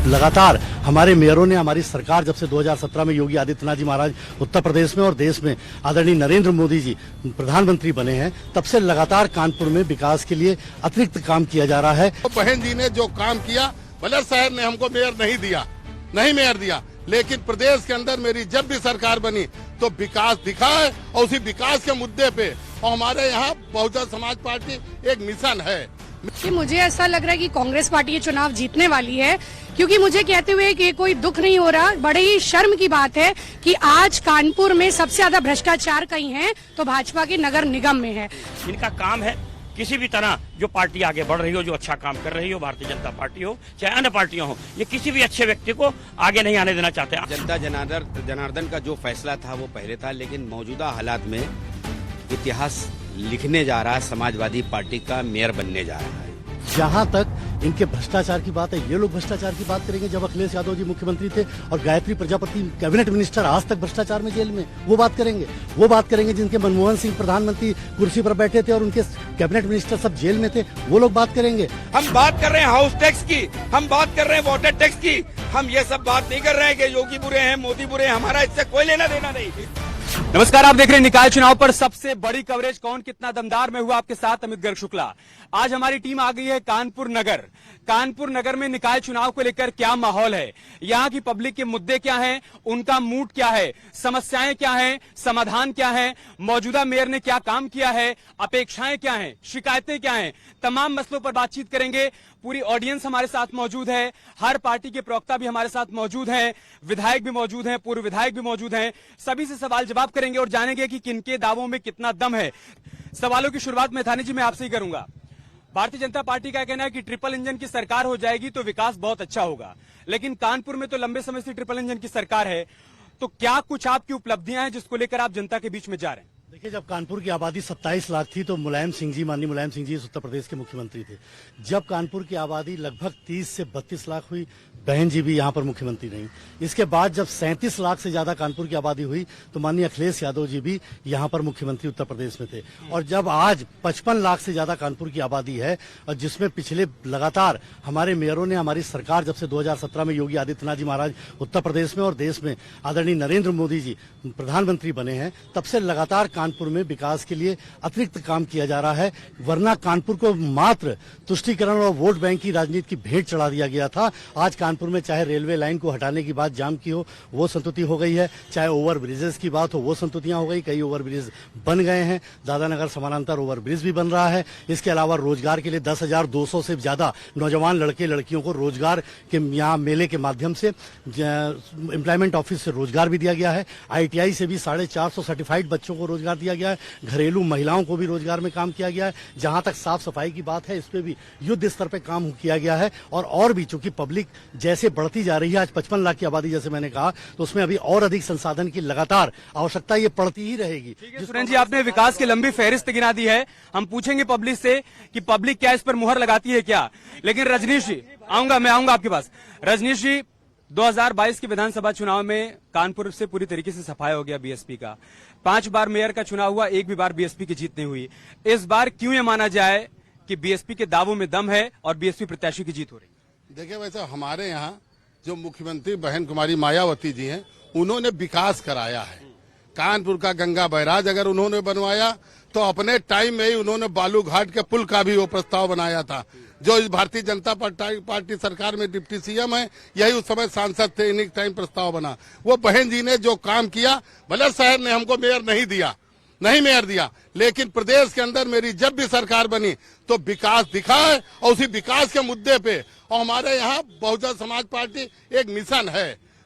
लगातार हमारे मेयरों ने, हमारी सरकार जब से 2017 में योगी आदित्यनाथ जी महाराज उत्तर प्रदेश में और देश में आदरणीय नरेंद्र मोदी जी प्रधानमंत्री बने हैं, तब से लगातार कानपुर में विकास के लिए अतिरिक्त काम किया जा रहा है। तो बहन जी ने जो काम किया, भले शहर ने हमको मेयर नहीं मेयर दिया, लेकिन प्रदेश के अंदर मेरी जब भी सरकार बनी तो विकास दिखा है और उसी विकास के मुद्दे पे और हमारे यहाँ बहुजन समाज पार्टी एक मिशन है कि मुझे ऐसा लग रहा है कि कांग्रेस पार्टी ये चुनाव जीतने वाली है, क्योंकि मुझे कहते हुए कि कोई दुख नहीं हो रहा। बड़े ही शर्म की बात है कि आज कानपुर में सबसे ज्यादा भ्रष्टाचार कहीं है तो भाजपा के नगर निगम में है। इनका काम है किसी भी तरह जो पार्टी आगे बढ़ रही हो, जो अच्छा काम कर रही हो, भारतीय जनता पार्टी हो चाहे अन्य पार्टियां हो, ये किसी भी अच्छे व्यक्ति को आगे नहीं आने देना चाहते। जनता जनार्दन का जो फैसला था वो पहले था, लेकिन मौजूदा हालात में इतिहास लिखने जा रहा है, समाजवादी पार्टी का मेयर बनने जा रहा है। जहां तक इनके भ्रष्टाचार की बात है, ये लोग भ्रष्टाचार की बात करेंगे। जब अखिलेश यादव जी मुख्यमंत्री थे और गायत्री प्रजापति कैबिनेट मिनिस्टर आज तक भ्रष्टाचार में जेल में, वो बात करेंगे जिनके मनमोहन सिंह प्रधानमंत्री कुर्सी पर बैठे थे और उनके कैबिनेट मिनिस्टर सब जेल में थे, वो लोग बात करेंगे। हम बात कर रहे हैं हाउस टैक्स की, हम बात कर रहे हैं वाटर टैक्स की, हम ये सब बात नहीं कर रहे हैं कि योगी बुरे हैं, मोदी बुरे हैं, हमारा इससे कोई लेना देना नहीं। नमस्कार, आप देख रहे हैं निकाय चुनाव पर सबसे बड़ी कवरेज कौन कितना दमदार में हुआ, आपके साथ अमित गर्ग शुक्ला। आज हमारी टीम आ गई है कानपुर नगर। कानपुर नगर में निकाय चुनाव को लेकर क्या माहौल है, यहाँ की पब्लिक के मुद्दे क्या हैं, उनका मूड क्या है, समस्याएं क्या हैं, समाधान क्या है, मौजूदा मेयर ने क्या काम किया है, अपेक्षाएं क्या हैं, शिकायतें क्या हैं, तमाम मसलों पर बातचीत करेंगे। पूरी ऑडियंस हमारे साथ मौजूद है, हर पार्टी के प्रवक्ता भी हमारे साथ मौजूद हैं, विधायक भी मौजूद हैं, पूर्व विधायक भी मौजूद हैं। सभी से सवाल जवाब करेंगे और जानेंगे कि किनके दावों में कितना दम है। सवालों की शुरुआत मेथानी जी मैं आपसे ही करूंगा। भारतीय जनता पार्टी का कहना है कि ट्रिपल इंजन की सरकार हो जाएगी तो विकास बहुत अच्छा होगा, लेकिन कानपुर में तो लंबे समय से ट्रिपल इंजन की सरकार है, तो क्या कुछ आपकी उपलब्धियां हैं जिसको लेकर आप जनता के बीच में जा रहे हैं? देखिए, जब कानपुर की आबादी 27 लाख थी तो माननीय मुलायम सिंह जी उत्तर प्रदेश के मुख्यमंत्री थे। जब कानपुर की आबादी लगभग 30 से 32 लाख हुई, बहन जी भी यहाँ पर मुख्यमंत्री रही। इसके बाद जब 37 लाख से ज्यादा कानपुर की आबादी हुई तो माननीय अखिलेश यादव जी भी यहाँ पर मुख्यमंत्री उत्तर प्रदेश में थे। और जब आज 55 लाख से ज्यादा कानपुर की आबादी है और जिसमें पिछले लगातार हमारे मेयरों ने, हमारी सरकार जब से 2017 में योगी आदित्यनाथ जी महाराज उत्तर प्रदेश में और देश में आदरणीय नरेंद्र मोदी जी प्रधानमंत्री बने हैं, तब से लगातार कानपुर में विकास के लिए अतिरिक्त काम किया जा रहा है। वरना कानपुर को मात्र तुष्टीकरण और वोट बैंक की राजनीति की भेंट चढ़ा दिया गया था। आज कानपुर में चाहे रेलवे लाइन को हटाने की बात जाम की हो, वो संतुति हो गई है, चाहे ओवर ब्रिजेस की बात हो, वो संतुतियां हो गई। कई ओवर ब्रिज बन गए हैं, दादानगर समानांतर ओवर ब्रिज भी बन रहा है। इसके अलावा रोजगार के लिए 10,200 से ज्यादा नौजवान लड़के लड़कियों को रोजगार के यहाँ मेले के माध्यम से एम्प्लॉयमेंट ऑफिस से रोजगार भी दिया गया है। ITI से भी 450 सर्टिफाइड बच्चों को रोजगार दिया गया है। घरेलू महिलाओं को भी रोजगार में काम किया गया है। जहां तक साफ सफाई की बात है, इस पे भी युद्ध स्तर पे काम किया गया है। और भी चूंकि पब्लिक जैसे बढ़ती जा रही है, आज 55 लाख की आबादी जैसे मैंने कहा, तो उसमें अभी और अधिक संसाधन की लगातार आवश्यकता ये पड़ती ही रहेगी। सुरेंद्र जी, आपने विकास की लंबी फहरिस्त गिना दी है, हम पूछेंगे पब्लिक से कि पब्लिक क्या इस पर मुहर लगाती है क्या, लेकिन रजनीश जी मैं आऊंगा आपके पास। रजनीश जी, 2022 के विधानसभा चुनाव में कानपुर से पूरी तरीके से सफाया हो गया बीएसपी का। 5 बार मेयर का चुनाव हुआ, एक भी बार बीएसपी की जीत नहीं हुई। इस बार क्यों ये माना जाए कि बीएसपी के दावों में दम है और बीएसपी प्रत्याशी की जीत हो रही? देखिए, वैसे हमारे यहाँ जो मुख्यमंत्री बहन कुमारी मायावती जी हैं, उन्होंने विकास कराया है। कानपुर का गंगा बैराज अगर उन्होंने बनवाया तो अपने टाइम में ही उन्होंने बालू घाट के पुल का भी वो प्रस्ताव बनाया था। जो इस भारतीय जनता पार्टी सरकार में डिप्टी CM है, यही उस समय सांसद थे, इन्हीं टाइम प्रस्ताव बना। वो बहन जी ने जो काम किया, भले शहर ने हमको नहीं मेयर दिया, लेकिन प्रदेश के अंदर मेरी जब भी सरकार बनी तो विकास दिखा है और उसी विकास के मुद्दे पे और हमारे यहाँ बहुजन समाज पार्टी एक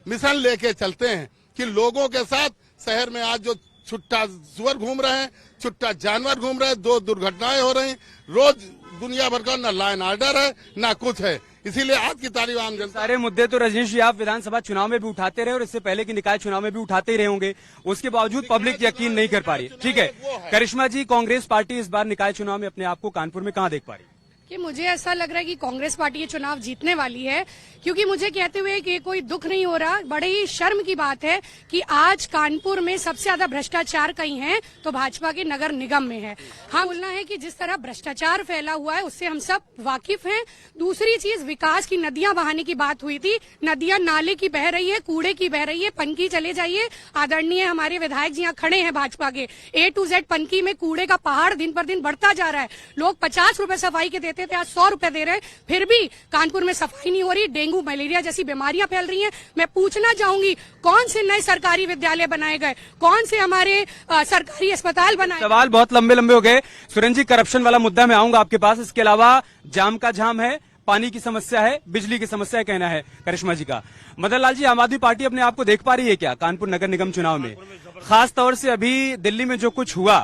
मिशन लेके चलते हैं कि लोगों के साथ शहर में आज जो छुट्टा सुअर घूम रहे हैं, छुट्टा जानवर घूम रहे हैं, 2 दुर्घटनाएं हो रही, रोज दुनिया भर का न लॉ एंड ऑर्डर है न कुछ है। इसीलिए आज की तारीफ आम जनता। सारे मुद्दे तो रजनीश जी आप विधानसभा चुनाव में भी उठाते रहे और इससे पहले की निकाय चुनाव में भी उठाते ही रहे होंगे, उसके बावजूद पब्लिक यकीन नहीं कर पा रही। ठीक है, करिश्मा जी, कांग्रेस पार्टी इस बार निकाय चुनाव में अपने आप को कानपुर में कहां देख पा रही? कि मुझे ऐसा लग रहा है कि कांग्रेस पार्टी ये चुनाव जीतने वाली है, क्योंकि मुझे कहते हुए कि कोई दुख नहीं हो रहा। बड़े ही शर्म की बात है कि आज कानपुर में सबसे ज्यादा भ्रष्टाचार कहीं है तो भाजपा के नगर निगम में है। हाँ, बोलना है कि जिस तरह भ्रष्टाचार फैला हुआ है उससे हम सब वाकिफ हैं। दूसरी चीज, विकास की नदियां बहाने की बात हुई थी, नदियां नाले की बह रही है, कूड़े की बह रही है। पनकी चले जाइए, आदरणीय हमारे विधायक जी यहाँ खड़े हैं भाजपा के, A to Z पनकी में कूड़े का पहाड़ दिन पर दिन बढ़ता जा रहा है। लोग 50 रुपए सफाई के देते थे, आज 100 रुपए दे रहे हैं, फिर भी कानपुर में सफाई नहीं हो रही। डेंगू मलेरिया जैसी बीमारियां फैल रही हैं। मैं पूछना चाहूंगी, कौन से नए सरकारी विद्यालय बनाए गए, कौन से हमारे सरकारी अस्पताल बनाए? सवाल बहुत लंबे लंबे हो गए। सुरेंद्र जी, करप्शन वाला मुद्दा मैं आऊंगा आपके पास। इसके अलावा जाम का जाम है, पानी की समस्या है, बिजली की समस्या है, कहना है करिश्मा जी का। मदन लाल जी, आम आदमी पार्टी अपने आप को देख पा रही है क्या कानपुर नगर निगम चुनाव में? खास तौर से अभी दिल्ली में जो कुछ हुआ,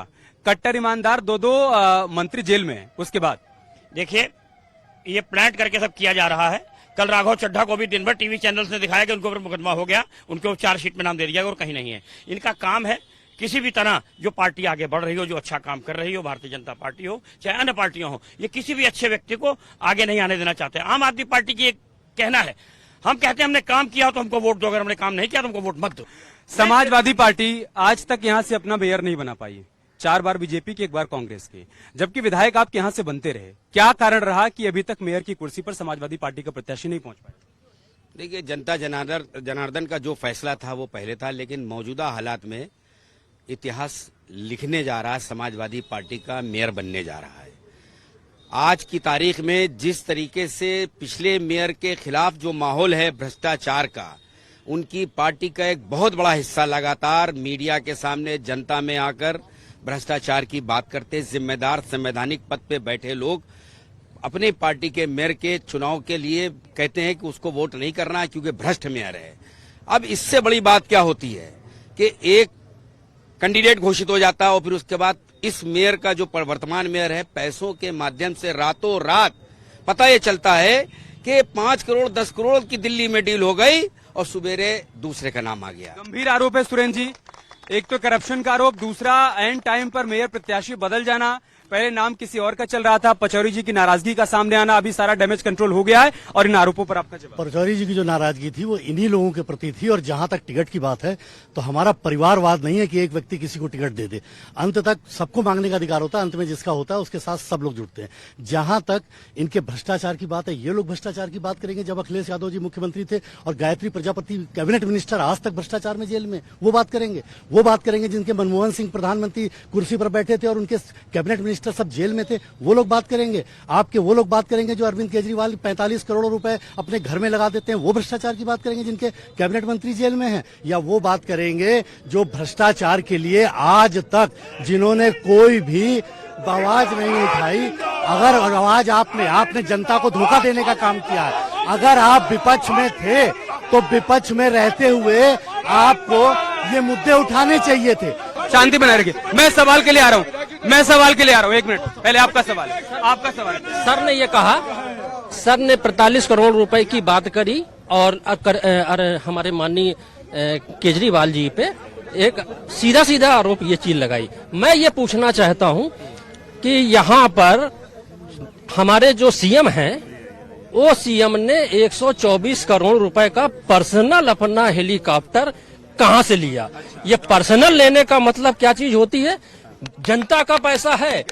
कट्टर ईमानदार दो मंत्री जेल में, उसके बाद देखिए ये प्लांट करके सब किया जा रहा है। कल राघव चड्ढा को भी दिन भर टीवी चैनल्स ने दिखाया कि उनके ऊपर मुकदमा हो गया, उनके ऊपर चार्जशीट में नाम दे दिया और कहीं नहीं है। इनका काम है किसी भी तरह जो पार्टी आगे बढ़ रही हो, जो अच्छा काम कर रही हो, भारतीय जनता पार्टी हो चाहे अन्य पार्टियां हो, ये किसी भी अच्छे व्यक्ति को आगे नहीं आने देना चाहते। आम आदमी पार्टी की एक कहना है, हम कहते हैं हमने काम किया तो हमको वोट दो, अगर हमने काम नहीं किया तो हमको वोट मत दो। समाजवादी पार्टी आज तक यहाँ से अपना मेयर नहीं बना पाई, 4 बार बीजेपी की, 1 बार कांग्रेस की, जबकि विधायक आपके यहाँ से बनते रहे। क्या कारण रहा कि अभी तक मेयर की कुर्सी पर समाजवादी पार्टी का प्रत्याशी नहीं पहुंच पाया? देखिए, जनता जनार्दन का जो फैसला था वो पहले था, लेकिन मौजूदा हालात में इतिहास लिखने जा रहा है, समाजवादी पार्टी का मेयर बनने जा रहा है। आज की तारीख में जिस तरीके से पिछले मेयर के खिलाफ जो माहौल है भ्रष्टाचार का, उनकी पार्टी का एक बहुत बड़ा हिस्सा लगातार मीडिया के सामने जनता में आकर भ्रष्टाचार की बात करते। जिम्मेदार संवैधानिक पद पे बैठे लोग अपने पार्टी के मेयर के चुनाव के लिए कहते हैं कि उसको वोट नहीं करना है क्योंकि भ्रष्ट मेयर है। अब इससे बड़ी बात क्या होती है कि एक कैंडिडेट घोषित हो जाता है और फिर उसके बाद इस मेयर का जो वर्तमान मेयर है, पैसों के माध्यम से रातों रात पता ये चलता है कि 5 करोड़ 10 करोड़ की दिल्ली में डील हो गई और सुबेरे दूसरे का नाम आ गया। गंभीर आरोप है सुरेंद्र जी, एक तो करप्शन का आरोप, दूसरा एंड टाइम पर मेयर प्रत्याशी बदल जाना। पहले नाम किसी और का चल रहा था, पचौरी जी की नाराजगी का सामने आना, अभी सारा डैमेज कंट्रोल हो गया है। और इन आरोपों पर आपका जवाब? पचौरी जी की जो नाराजगी थी वो इन्हीं लोगों के प्रति थी। और जहां तक टिकट की बात है तो हमारा परिवारवाद नहीं है कि एक व्यक्ति किसी को टिकट दे दे। अंत तक सबको मांगने का अधिकार होता है, अंत में जिसका होता है उसके साथ सब लोग जुड़ते हैं। जहां तक इनके भ्रष्टाचार की बात है, ये लोग भ्रष्टाचार की बात करेंगे। जब अखिलेश यादव जी मुख्यमंत्री थे और गायत्री प्रजापति कैबिनेट मिनिस्टर आज तक भ्रष्टाचार में जेल में, वो बात करेंगे जिनके मनमोहन सिंह प्रधानमंत्री कुर्सी पर बैठे थे और उनके कैबिनेट मिनिस्टर सब जेल में थे, वो लोग बात करेंगे। आपके वो लोग बात करेंगे जो अरविंद केजरीवाल 45 करोड़ रुपए अपने घर में लगा देते हैं, वो भ्रष्टाचार की बात करेंगे जिनके कैबिनेट मंत्री जेल में हैं। या वो बात करेंगे जो भ्रष्टाचार के लिए आज तक जिन्होंने कोई भी आवाज नहीं उठाई। अगर आवाज आपने जनता को धोखा देने का काम किया है। अगर आप विपक्ष में थे तो विपक्ष में रहते हुए आपको ये मुद्दे उठाने चाहिए थे। शांति बनाए रखिए, मैं सवाल के लिए आ रहा हूँ, एक मिनट पहले आपका सवाल है। सर ने ये कहा, सर ने 45 करोड़ रुपए की बात करी और हमारे माननीय केजरीवाल जी पे एक सीधा आरोप ये चीज लगाई। मैं ये पूछना चाहता हूँ कि यहाँ पर हमारे जो सीएम हैं, वो सीएम ने 124 करोड़ रुपए का पर्सनल अपना हेलीकॉप्टर कहाँ से लिया? ये पर्सनल लेने का मतलब क्या चीज होती है? जनता का पैसा है,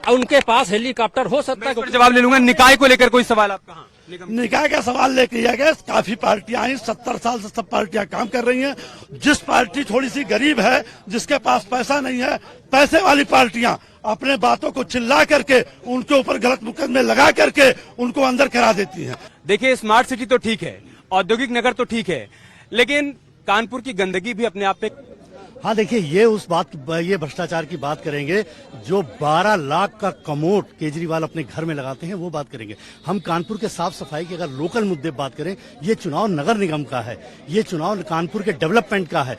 उनके पास हेलीकॉप्टर हो सकता है। जवाब ले लूंगा। निकाय को लेकर कोई सवाल आपका? निकाय का सवाल लेके गया, काफी पार्टियां आई, 70 साल से सब पार्टियां काम कर रही हैं। जिस पार्टी थोड़ी सी गरीब है, जिसके पास पैसा नहीं है, पैसे वाली पार्टियां अपने बातों को चिल्ला करके उनके ऊपर गलत मुकदमे लगा करके उनको अंदर करा देती हैं। देखिए, स्मार्ट सिटी तो ठीक है, औद्योगिक नगर तो ठीक है, लेकिन कानपुर की गंदगी भी अपने आप में। हाँ, देखिए, ये भ्रष्टाचार की बात करेंगे जो 12 लाख का कमोड केजरीवाल अपने घर में लगाते हैं, वो बात करेंगे। हम कानपुर के साफ सफाई की अगर लोकल मुद्दे बात करें, ये चुनाव नगर निगम का है, ये चुनाव कानपुर के डेवलपमेंट का है।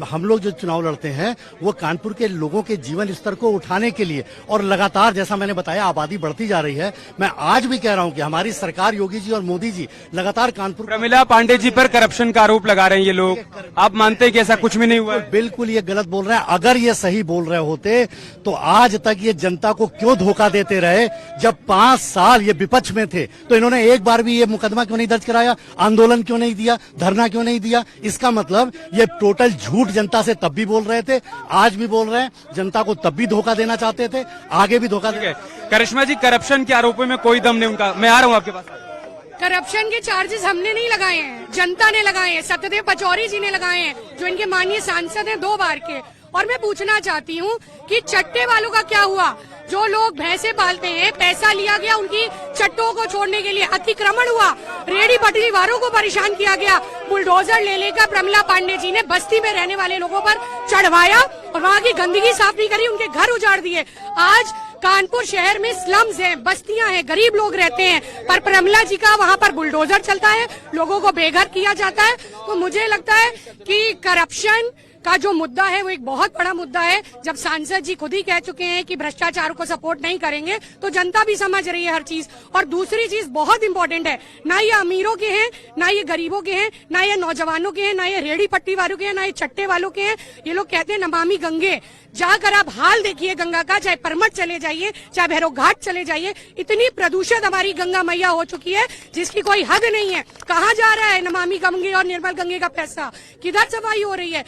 हम लोग जो चुनाव लड़ते हैं वो कानपुर के लोगों के जीवन स्तर को उठाने के लिए। और लगातार जैसा मैंने बताया, आबादी बढ़ती जा रही है। मैं आज भी कह रहा हूँ कि हमारी सरकार, योगी जी और मोदी जी लगातार कानपुर। प्रमिला पांडे जी पर करप्शन का आरोप लगा रहे हैं ये लोग, आप मानते हैं कि ऐसा कुछ भी नहीं हुआ? बिल्कुल ये गलत बोल रहे हैं। अगर ये सही बोल रहे होते तो आज तक ये जनता को क्यों धोखा देते रहे? जब 5 साल ये विपक्ष में थे तो इन्होंने एक बार भी ये मुकदमा क्यों नहीं दर्ज कराया, आंदोलन क्यों नहीं दिया, धरना क्यों नहीं दिया? इसका मतलब ये टोटल झूठ जनता से तब भी बोल रहे थे, आज भी बोल रहे हैं, जनता को तब भी धोखा देना चाहते थे, आगे भी धोखा देंगे। करिश्मा जी, करप्शन के आरोपों में कोई दम नहीं उनका। मैं आ रहा हूँ आपके पास। करप्शन के चार्जेस हमने नहीं लगाए हैं, जनता ने लगाए हैं, सत्यदेव पचौरी जी ने लगाए हैं, जो इनके माननीय सांसद हैं 2 बार के। और मैं पूछना चाहती हूँ कि चट्टे वालों का क्या हुआ? जो लोग भैंसे पालते हैं, पैसा लिया गया उनकी चट्टों को छोड़ने के लिए, अतिक्रमण हुआ, रेडी पटरी वालों को परेशान किया गया, बुलडोजर ले लेकर प्रमिला पांडे जी ने बस्ती में रहने वाले लोगों पर चढ़वाया और वहाँ की गंदगी साफ नहीं करी, उनके घर उजाड़ दिए। आज कानपुर शहर में स्लम्स हैं, बस्तियां हैं, गरीब लोग रहते हैं, पर प्रमिला जी का वहाँ पर बुलडोजर चलता है, लोगों को बेघर किया जाता है। तो मुझे लगता है कि करप्शन का जो मुद्दा है वो एक बहुत बड़ा मुद्दा है। जब सांसद जी खुद ही कह चुके हैं कि भ्रष्टाचार को सपोर्ट नहीं करेंगे तो जनता भी समझ रही है हर चीज। और दूसरी चीज बहुत इंपॉर्टेंट है, ना ये अमीरों के हैं, ना ये गरीबों के हैं, ना ये नौजवानों के हैं, ना ये रेहड़ी पट्टी वालों के हैं, ना ये चट्टे वालों के हैं। ये लोग कहते हैं नमामि गंगे, जाकर आप हाल देखिए गंगा का, चाहे परमठ चले जाइए, चाहे भैरव घाट चले जाइए, इतनी प्रदूषित हमारी गंगा मैया हो चुकी है जिसकी कोई हद नहीं है। कहाँ जा रहा है नमामि गंगे और निर्मल गंगे का पैसा, किधर सफाई हो रही है?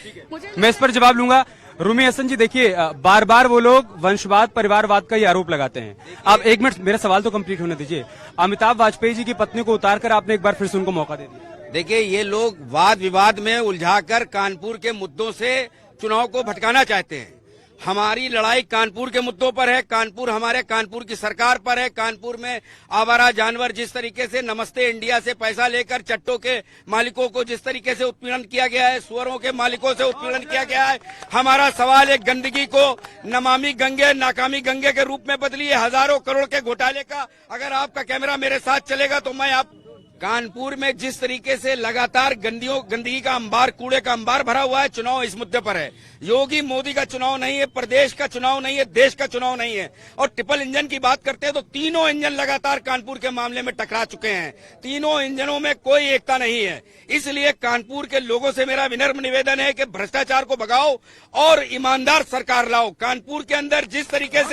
मैं इस पर जवाब लूंगा। रूमी हसन जी, देखिए बार बार वो लोग वंशवाद, परिवारवाद का ही आरोप लगाते हैं। आप 1 मिनट, मेरा सवाल तो कंप्लीट होने दीजिए। अमिताभ वाजपेयी जी की पत्नी को उतारकर आपने एक बार फिर से उनको मौका दे दिया। देखिए, ये लोग वाद विवाद में उलझाकर कानपुर के मुद्दों से चुनाव को भटकाना चाहते हैं। हमारी लड़ाई कानपुर के मुद्दों पर है, कानपुर की सरकार पर है। कानपुर में आवारा जानवर जिस तरीके से नमस्ते इंडिया से पैसा लेकर चट्टों के मालिकों को जिस तरीके से उत्पीड़न किया गया है, सुअरों के मालिकों से उत्पीड़न किया गया है। हमारा सवाल है गंदगी को नमामि गंगे, नाकामी गंगे के रूप में बदलिए, हजारों करोड़ के घोटाले का। अगर आपका कैमरा मेरे साथ चलेगा तो मैं आप कानपुर में जिस तरीके से लगातार गंदगी का अंबार, कूड़े का अंबार भरा हुआ है, चुनाव इस मुद्दे पर है। योगी मोदी का चुनाव नहीं है, प्रदेश का चुनाव नहीं है, देश का चुनाव नहीं है। और ट्रिपल इंजन की बात करते हैं तो तीनों इंजन लगातार कानपुर के मामले में टकरा चुके हैं। तीनों इंजनों में कोई एकता नहीं है। इसलिए कानपुर के लोगों से मेरा विनम्र निवेदन है कि भ्रष्टाचार को भगाओ और ईमानदार सरकार लाओ। कानपुर के अंदर जिस तरीके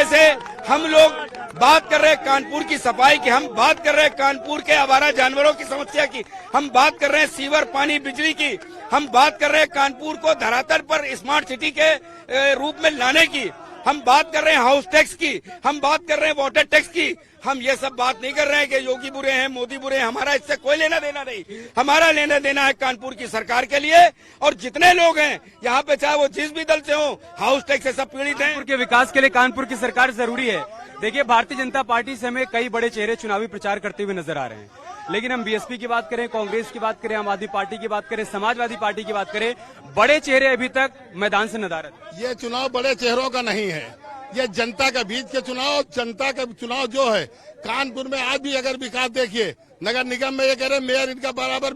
से हम लोग बात कर रहे हैं कानपुर की सफाई की, हम बात कर रहे हैं कानपुर के आवारा जानवरों की समस्या की, हम बात कर रहे हैं सीवर, पानी, बिजली की, हम बात कर रहे हैं कानपुर को धरातल पर स्मार्ट सिटी के रूप में लाने की, हम बात कर रहे हैं हाउस टैक्स की, हम बात कर रहे हैं वाटर टैक्स की। हम ये सब बात नहीं कर रहे हैं कि योगी बुरे हैं, मोदी बुरे हैं। हमारा इससे कोई लेना देना नहीं। हमारा लेना देना है कानपुर की सरकार के लिए। और जितने लोग हैं यहाँ पे, चाहे वो जिस भी दल से हो, हाउस टैक्स से सब पीड़ित हैं। कानपुर के विकास के लिए कानपुर की सरकार जरूरी है। देखिए, भारतीय जनता पार्टी से हमें कई बड़े चेहरे चुनावी प्रचार करते हुए नजर आ रहे हैं, लेकिन हम बीएसपी की बात करें, कांग्रेस की बात करें, आम आदमी पार्टी की बात करें, समाजवादी पार्टी की बात करें, बड़े चेहरे अभी तक मैदान से नदारद। ये चुनाव बड़े चेहरों का नहीं है, ये जनता का बीच के चुनाव, जनता का चुनाव जो है। कानपुर में आज भी अगर विकास देखिए, नगर निगम में ये कह रहे मेयर इनका बराबर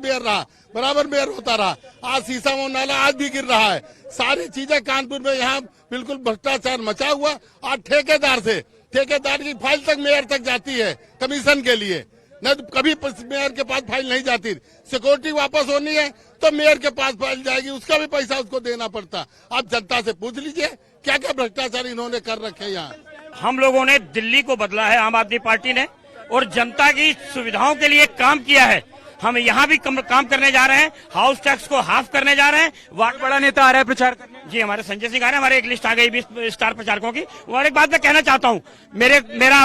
मेयर होता रहा। आज शीशा मोड़ नाला आज भी गिर रहा है। सारी चीजें कानपुर में यहाँ बिल्कुल भ्रष्टाचार मचा हुआ। आज ठेकेदार की फाइल तक मेयर तक जाती है कमीशन के लिए, न तो कभी मेयर के पास फाइल नहीं जाती। सिक्योरिटी वापस होनी है तो मेयर के पास फाइल जाएगी, उसका भी पैसा उसको देना पड़ता। आप जनता से पूछ लीजिए क्या क्या भ्रष्टाचार इन्होंने कर रखे यहाँ। हम लोगों ने दिल्ली को बदला है आम आदमी पार्टी ने, और जनता की सुविधाओं के लिए काम किया है। हम यहाँ भी काम करने जा रहे हैं, हाउस टैक्स को हाफ करने जा रहे हैं। बड़ा नेता आ रहा है प्रचार करने। जी, हमारे संजय सिंह आ रहे हैं, हमारे एक लिस्ट आ गई 20 स्टार प्रचारकों की। और एक बात मैं कहना चाहता हूँ, मेरा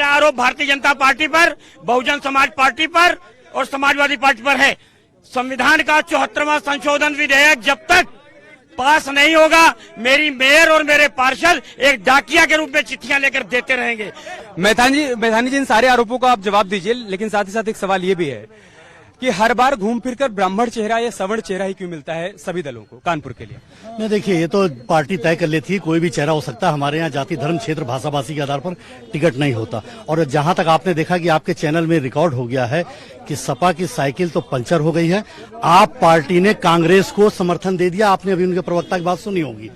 आरोप भारतीय जनता पार्टी पर, बहुजन समाज पार्टी पर और समाजवादी पार्टी पर है। संविधान का 74वां संशोधन विधेयक जब तक पास नहीं होगा, मेरी मेयर और मेरे पार्षद एक डाकिया के रूप में चिट्ठियां लेकर देते रहेंगे। मैथानी जी, इन सारे आरोपों को आप जवाब दीजिए, लेकिन साथ ही साथ एक सवाल ये भी है कि हर बार घूम फिरकर ब्राह्मण चेहरा या सवर्ण चेहरा ही क्यों मिलता है सभी दलों को कानपुर के लिए? नहीं, देखिए, ये तो पार्टी तय कर लेती है, कोई भी चेहरा हो सकता है। हमारे यहाँ जाति, धर्म, क्षेत्र, भाषा भाषी के आधार पर टिकट नहीं होता। और जहां तक आपने देखा कि आपके चैनल में रिकॉर्ड हो गया है कि सपा की साइकिल तो पंचर हो गई है, आप पार्टी ने कांग्रेस को समर्थन दे दिया। आपने अभी उनके प्रवक्ता की बात सुनी होगी।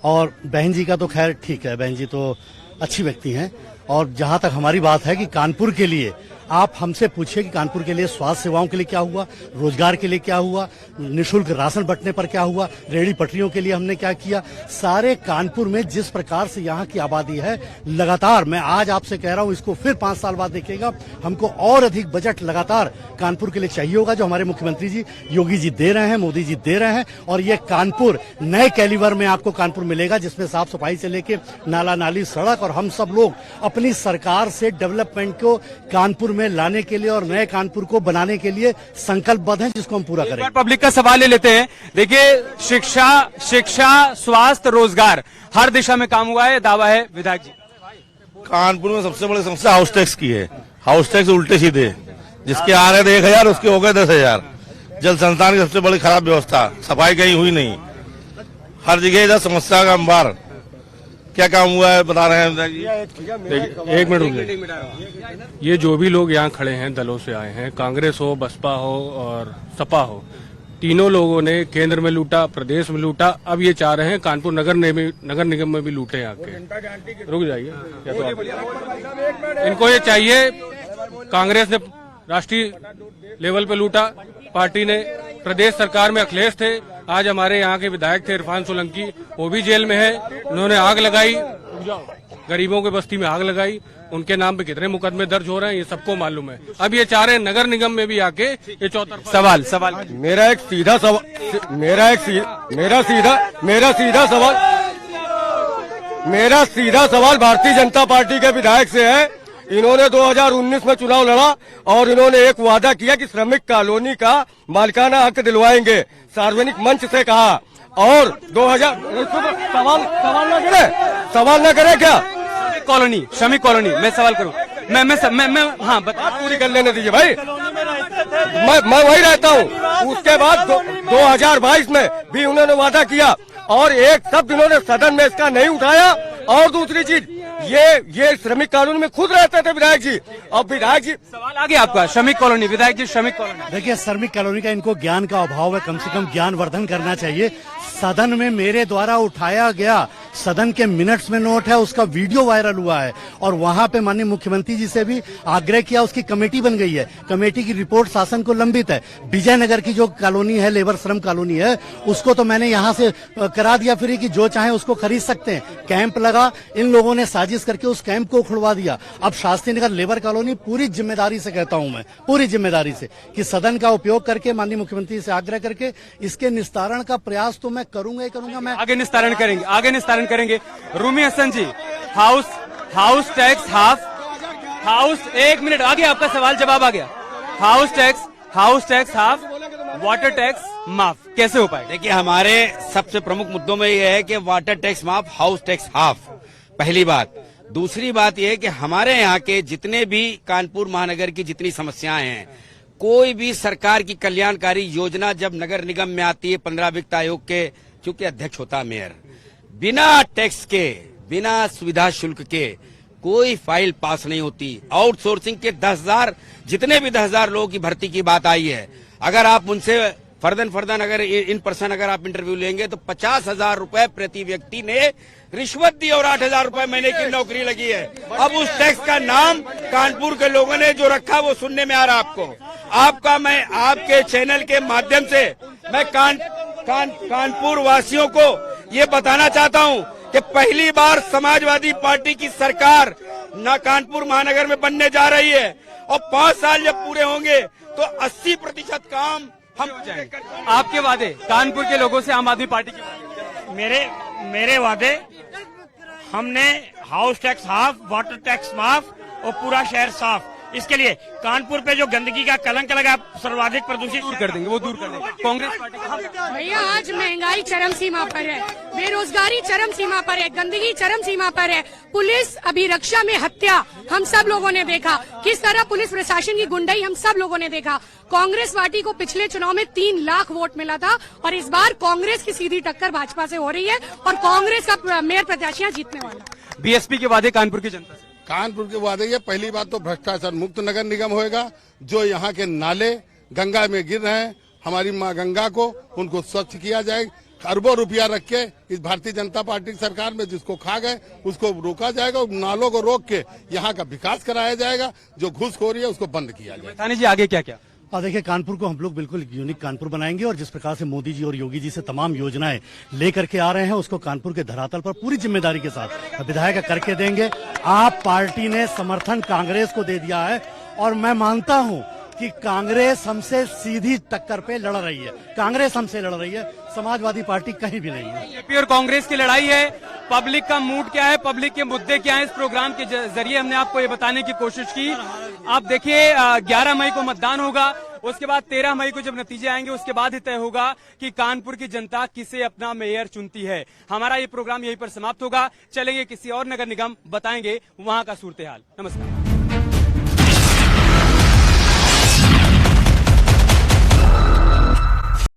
और बहन जी का तो खैर ठीक है, बहन जी तो अच्छी व्यक्ति हैं। और जहां तक हमारी बात है कि कानपुर के लिए आप हमसे पूछिए कि कानपुर के लिए स्वास्थ्य सेवाओं के लिए क्या हुआ, रोजगार के लिए क्या हुआ, निःशुल्क राशन बंटने पर क्या हुआ, रेहड़ी पटरियों के लिए हमने क्या किया। सारे कानपुर में जिस प्रकार से यहाँ की आबादी है, लगातार मैं आज आपसे कह रहा हूँ, इसको फिर 5 साल बाद देखिएगा, हमको और अधिक बजट लगातार कानपुर के लिए चाहिए होगा, जो हमारे मुख्यमंत्री जी योगी जी दे रहे हैं, मोदी जी दे रहे हैं। और ये कानपुर नए कैलिबर में आपको कानपुर मिलेगा, जिसमें साफ सफाई से लेके नाला नाली सड़क, और हम सब लोग अपनी सरकार से डेवलपमेंट को कानपुर में लाने के लिए और नए कानपुर को बनाने के लिए संकल्पबद्ध हैं, जिसको हम पूरा करेंगे। पब्लिक का सवाल ले लेते हैं। देखिए, शिक्षा, स्वास्थ्य, रोजगार, हर दिशा में काम हुआ है, दावा है विधायक जी। कानपुर में सबसे बड़ी समस्या हाउस टैक्स की है। हाउस टैक्स उल्टे सीधे, जिसके आ रहे थे 1,000 उसके हो गए 10,000। जल संस्थान की सबसे बड़ी खराब व्यवस्था, सफाई कहीं हुई नहीं, हर जगह इधर समस्या का अंबार। क्या काम हुआ है बता रहे हैं। एक मिनट रुकिए। ये जो भी लोग यहाँ खड़े हैं, दलों से आए हैं, कांग्रेस हो, बसपा हो और सपा हो, तीनों लोगों ने केंद्र में लूटा, प्रदेश में लूटा, अब ये चाह रहे हैं कानपुर नगर निगम में भी लूटे आके। रुक जाइए, क्या तो इनको ये चाहिए। कांग्रेस ने राष्ट्रीय लेवल पे लूटा, पार्टी ने, प्रदेश सरकार में अखिलेश थे, आज हमारे यहाँ के विधायक थे इरफान सोलंकी, वो भी जेल में है। उन्होंने आग लगाई, गरीबों के बस्ती में आग लगाई, उनके नाम पे कितने मुकदमे दर्ज हो रहे हैं ये सबको मालूम है। अब ये चाह रहे हैं नगर निगम में भी आके ये चौतरफा सवाल। मेरा सीधा सवाल भारतीय जनता पार्टी के विधायक से है। इन्होंने 2019 में चुनाव लड़ा और इन्होंने एक वादा किया कि श्रमिक कॉलोनी का मालिकाना हक दिलवाएंगे, सार्वजनिक मंच से कहा। और 2000 सवाल न करे क्या? श्रमिक कॉलोनी मैं सवाल करूं, मैं हाँ बता, पूरी कर लेने दीजिए भाई। मैं वही रहता हूँ। उसके बाद 2022 में भी उन्होंने वादा किया और एक शब्द इन्होंने सदन में इसका नहीं उठाया। और दूसरी चीज, ये श्रमिक कॉलोनी में खुद रहते थे विधायक जी। अब विधायक जी सवाल आ गया आपका, श्रमिक कॉलोनी, विधायक जी श्रमिक कॉलोनी। देखिए, श्रमिक कॉलोनी का इनको ज्ञान का अभाव है, कम से कम ज्ञानवर्धन करना चाहिए। सदन में मेरे द्वारा उठाया गया, सदन के मिनट्स में नोट है, उसका वीडियो वायरल हुआ है और वहां पे माननीय मुख्यमंत्री जी से भी आग्रह किया, उसकी कमेटी बन गई है। कमेटी की रिपोर्ट शासन को लंबित है। विजयनगर की जो कॉलोनी है, लेबर श्रम कॉलोनी है, उसको तो मैंने यहाँ से करा दिया फ्री कि जो चाहे उसको खरीद सकते हैं। कैंप लगा, इन लोगों ने साजिश करके उस कैंप को खुलवा दिया। अब शास्त्री नगर लेबर कॉलोनी, पूरी जिम्मेदारी से कहता हूं मैं, पूरी जिम्मेदारी से, कि सदन का उपयोग करके माननीय मुख्यमंत्री से आग्रह करके इसके निस्तारण का प्रयास तो मैं करूंगा ही करूंगा। मैं आगे निस्तारण करेंगे। रूमी हसन जी, हाउस टैक्स हाफ, एक मिनट आ गया आपका सवाल, जवाब आ गया। House tax half, water tax माफ, कैसे हो पाए? देखिए, हमारे सबसे प्रमुख मुद्दों में यह है कि वाटर टैक्स माफ, हाउस टैक्स हाफ, पहली बात। दूसरी बात यह है कि हमारे यहाँ के जितने भी कानपुर महानगर की जितनी समस्याएं हैं, कोई भी सरकार की कल्याणकारी योजना जब नगर निगम में आती है, 15 वित्त आयोग के चूंकि अध्यक्ष होता मेयर, बिना टैक्स के, बिना सुविधा शुल्क के कोई फाइल पास नहीं होती। आउटसोर्सिंग के 10,000, जितने भी 10,000 लोगों की भर्ती की बात आई है, अगर आप उनसे फर्दन अगर इन पर्सन अगर आप इंटरव्यू लेंगे तो 50,000 रुपए प्रति व्यक्ति ने रिश्वत दी और 8,000 रुपए महीने की नौकरी लगी है। अब उस टैक्स का नाम कानपुर के लोगों ने जो रखा वो सुनने में आ रहा आपको। मैं आपके चैनल के माध्यम से मैं कानपुर वासियों को ये बताना चाहता हूँ कि पहली बार समाजवादी पार्टी की सरकार ना कानपुर महानगर में बनने जा रही है और 5 साल जब पूरे होंगे तो 80% काम हम आपके वादे कानपुर के लोगों से, आम आदमी पार्टी के मेरे वादे, हमने house tax half, water tax माफ और पूरा शहर साफ। इसके लिए कानपुर पे जो गंदगी का कलंक लगा, सर्वाधिक प्रदूषित दूर कर देंगे, वो दूर कर देंगे। कांग्रेस पार्टी भैया, आज महंगाई चरम सीमा पर है, बेरोजगारी चरम सीमा पर है, गंदगी चरम सीमा पर है, पुलिस अभिरक्षा में हत्या हम सब लोगों ने देखा, किस तरह पुलिस प्रशासन की गुंडाई हम सब लोगों ने देखा। कांग्रेस पार्टी को पिछले चुनाव में 3 लाख वोट मिला था और इस बार कांग्रेस की सीधी टक्कर भाजपा से हो रही है और कांग्रेस का मेयर प्रत्याशी जीतने वाला। बीएसपी के वादे कानपुर की जनता से, कानपुर के वादे, ये पहली बात तो भ्रष्टाचार मुक्त नगर निगम होएगा। जो यहाँ के नाले गंगा में गिर रहे हैं, हमारी माँ गंगा को, उनको स्वच्छ किया जाए। अरबों रुपया रख के इस भारतीय जनता पार्टी की सरकार में जिसको खा गए उसको रोका जाएगा, नालों को रोक के यहाँ का विकास कराया जाएगा, जो घूसखोरी है उसको बंद किया जाएगा। थाने जी आगे क्या क्या? देखिए, कानपुर को हम लोग बिल्कुल यूनिक कानपुर बनाएंगे और जिस प्रकार से मोदी जी और योगी जी से तमाम योजनाएं लेकर के आ रहे हैं उसको कानपुर के धरातल पर पूरी जिम्मेदारी के साथ विधायक करके देंगे। आप पार्टी ने समर्थन कांग्रेस को दे दिया है और मैं मानता हूं कि कांग्रेस हमसे सीधी टक्कर पे लड़ रही है, कांग्रेस हमसे लड़ रही है, समाजवादी पार्टी कहीं भी नहीं है। बीजेपी और कांग्रेस की लड़ाई है। पब्लिक का मूड क्या है, पब्लिक के मुद्दे क्या है, इस प्रोग्राम के जरिए हमने आपको ये बताने की कोशिश की। आप देखिए 11 मई को मतदान होगा, उसके बाद 13 मई को जब नतीजे आएंगे उसके बाद ही तय होगा कि कानपुर की जनता किसे अपना मेयर चुनती है। हमारा ये प्रोग्राम यहीं पर समाप्त होगा। चलेंगे किसी और नगर निगम, बताएंगे वहां का सूरत हाल। नमस्कार।